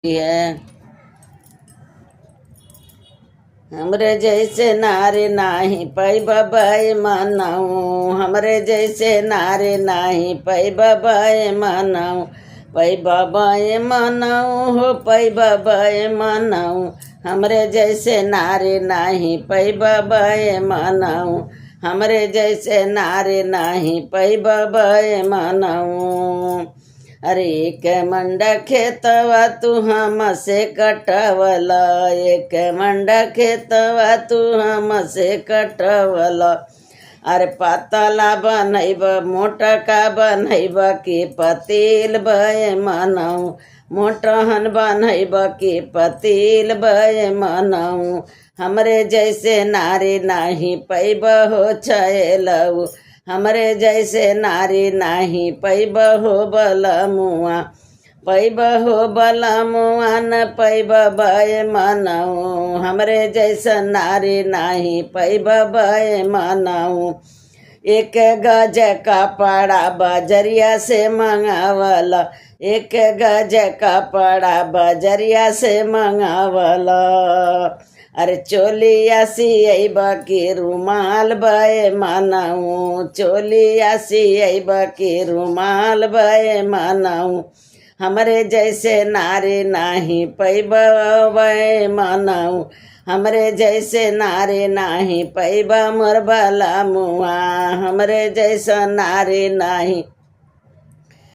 है। हमरे जैसे नारी नाही पै बबाई मनाऊ, हमरे जैसे नारी नाही पै बबाई मनाऊ, पै बबाई मनाऊ हो पै बबाई मनाऊ, हमरे जैसे नारी नाही पै बबाई मनाऊ, हमरे जैसे नारी नाही पै बबाई मनाऊ। अरे एक मंडा खेतवा तू हमसे कटवला, एक मंडा खेतवा तू हमसे कटवला। अरे पातला बनैब मोटा का बनैब कि पतील बय मनाऊ, मोटहन बनैब कि पतील बय मनाऊ, हमरे जैसे नारी नाही पैब हो छैलऊ, हमरे जैसे नारी नाही पैब हो बलमुआ, पैब हो बलमुआ न पैब बय मनाऊ, हमरे जैसा नारी नाही पैब बय मनाऊ। एक गज कपड़ा बजरिया से मंगावला, एक गज कपड़ा बजरिया से मंगावला। अरे चोलिया सियब के रुमाल बय मनाऊ, चोलिया सियब के रुमाल बय मनाऊ, हमरे जैसे नारी नाही पैब बय मनाऊ, हमरे जैसे नारी नाही पैब मोर बलमुआ, हमरे जैसा नारी नाही